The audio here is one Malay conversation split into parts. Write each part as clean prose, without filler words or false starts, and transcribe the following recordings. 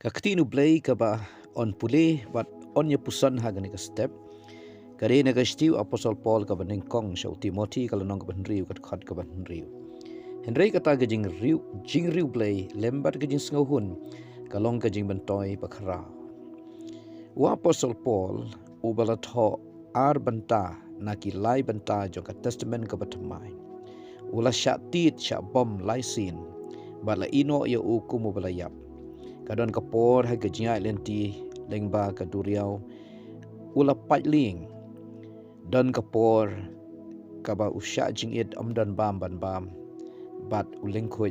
Kakti nu play ka ba on puli wat on ya pusan ha gani ka step kare na gastiu apostle Paul ka baning kong sa Timothy ka lanong ka banriu ka khat ka banriu Henry ka ta ga jing riu play lembat ka jing sngohun kalong ka jing bantoy pakhara wa apostle Paul ubala tho ar banta na ki lai banta jo ka testament ka batamai ula sya tit sya bom lai sin bala ino ya ukum ubala yap kadon kapor ha gajia lenti lengba ka duriau ula patling don kapor kaba usya jingit amdan bam ban bam bat ulengkhut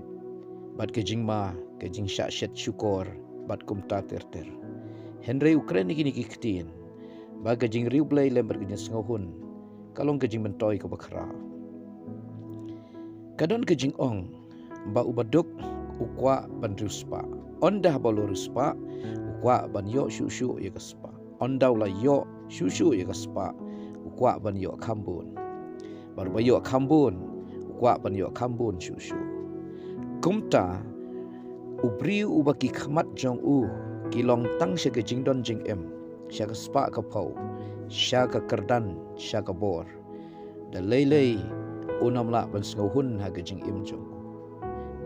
bat kejingma kejing sya syet syukur bat kumta terter Henry Ukraine kini kiktin ba kejing riu blai lember kejing sngahun kalong kejing mentoy ka bakra kadon kejing ong ba ubaduk ukwa ban ruspa ondah balo ruspa ukwa ban yo shushu ya kaspa ondaw la yo shushu ya kaspa ukwa ban yo kambun bar ba yo kambun ukwa ban yo kambun shushu kumta ubriu ubaki khmat jong u kilong tang sya jing don jing em sya kaspa ka pau sya ka kerdan sya ka bor da lele unam la ban sngohun ha jing im jong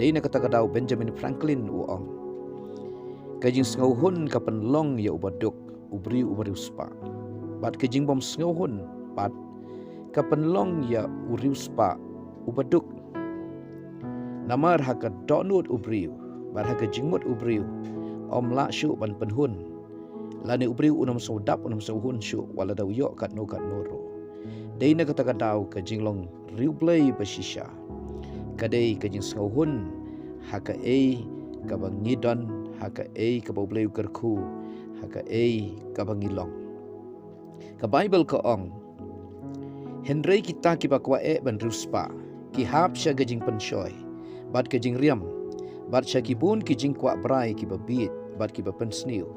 dei na kata kadau Benjamin Franklin uong kajing sngohun ka penlong ya ubaduk ubri ubariuspa bat kajing bom sngohun bat ka penlong ya uriuspa ubaduk namar ha ka donut ubriu bat ha ka jingmut ubriu om la syu ban penhun lani ubriu unam saudap unam sauhun syu wala dau yo kat noro dei na kata kadau kajing long riu blai basisha kadai kajing sauhun haka ei kabangidon haka ei kabobleu kerku haka ei kabangilong ka Bible ka ong Henry kita ki bakwa e ban ruspa ki hap sya gajing penshoy bat kajing riam bat sya ki bun ki jing kwa brai ki babit bat ki bapensniu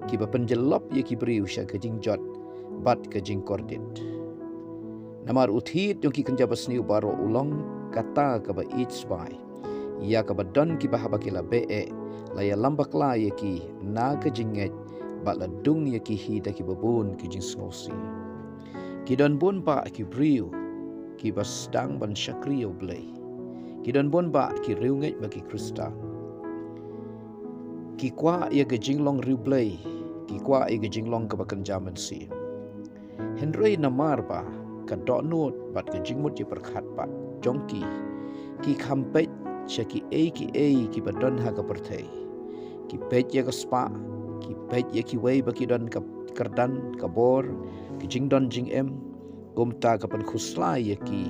ki bapenjelop ye ki briu sya gajing jot bat kajing kordit namar uthit yung ki kenja basniu baro ulong kata ka ba each by ya ka ba don ki ba habakila be la ya lambak la ye ki na ka jinget ba la dung ye ki hi da ki babun ki jing snosi ki don bon ba ki briu ki ba stang ban shakriyo blay ki don bon ba ki riunget ba ki krista ki kwa ye ka jing long riu blay ki kwa ye ka jing long ka ba kanjaman si Henry namar ba ka donut bat ka jingmut je perkhat bat jongki ki khampet syaki ki badon ha ka perthei ki pet ya ka spa ki pet ya ki wei baki don ka kerdan ka bor ki jingdon jing em gumta ka pen khuslai ya ki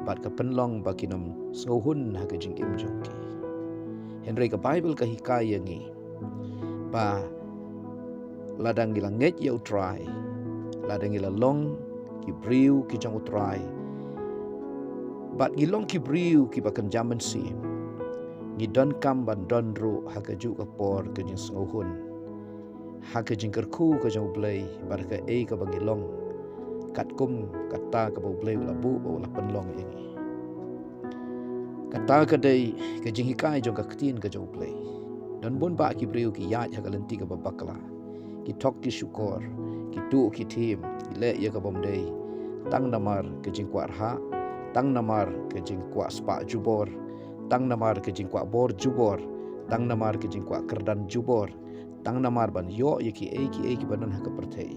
bat ka penlong baki nom sngohun ha ka jing em jongki Henry ka Bible ka hikaya ngi ba ladang gilanget ya utrai ladang gilalong ki briu ki jang utrai bat gilong ki briu ki bakan jaman si ni don kam ban don ru ha ka ju ka por ka jing sngohun ha ka jing kerku ka jang blai bar ka e ka bangilong kat kum kata ka blai la bu la penlong ini kata ka dei ka jing hikai jong ka ktin ka jang blai dan bon ba ki briu ki ya ha ka lenti ka babakla ki tok ki syukur ki tu ki tim le ya ka bom dei tang namar ke jing kwa ha tang namar ke jing kwa spa jubor tang namar ke jing kwa bor jubor tang namar ke jing kwa kerdan jubor tang namar ban yo ye ki ki banan ha ka perthei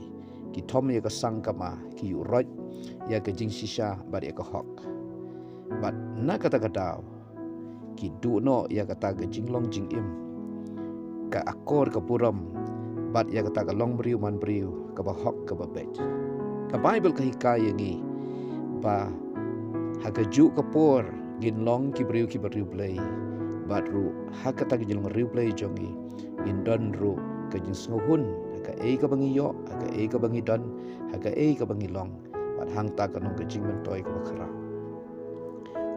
ki thom ye ka sang kama ki yu roj ya ke jing shisha bar ye ka hok bat na kata kata ki du no ya kata ke jing long jing im ka akor ka puram bat ya kata ka long briu man briu ka ba hok ka ba bet ka Bible ka hikaya ngi ba hagaju ka por ginlong ki briu ki briu play bat ru hakata ki jilong riu play jongi indon ru ka jing snohun ka ka bangi yo ka ka bangi don ka ka bangi long bat hang ta ka nong ka jing mentoy ka bakra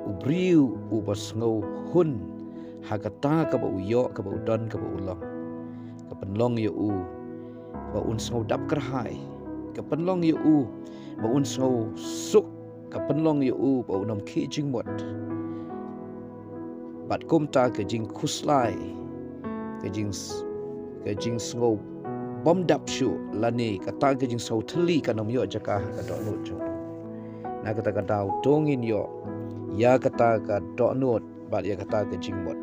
ubriu ubas ngau hun hakata ka ba uyo ka ba udon ka ba ulong ka penlong yo u ba un ngau dap kerhai ka penlong yu u ba un so suk ka penlong yu u ba unom ki jingmot bat kumta ke jing khuslai ke jing ke jing sngo bom dap shu lani kata ke jing sau thli kanom yo jaka ka do lo jo na kata ka dau dongin yo ya kata ka do not bat ya kata ke jing mot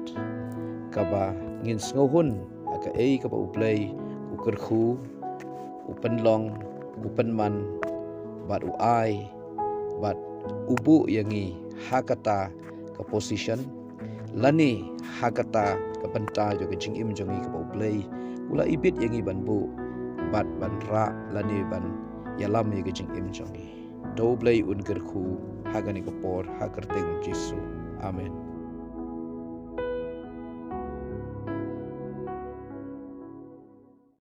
ka ba ngin sngo hun ka ka ba uplay ukur khu upen long upen man bat uai bat ubu yangi hakata ke position lani hakata ke penta jo ke jing im jongi ke uplay ula ibit yangi ban bu bat ban ra lani ban yalam ye ke jing im jongi do blay un ker khu hagani ko por haker teng Jesu amen.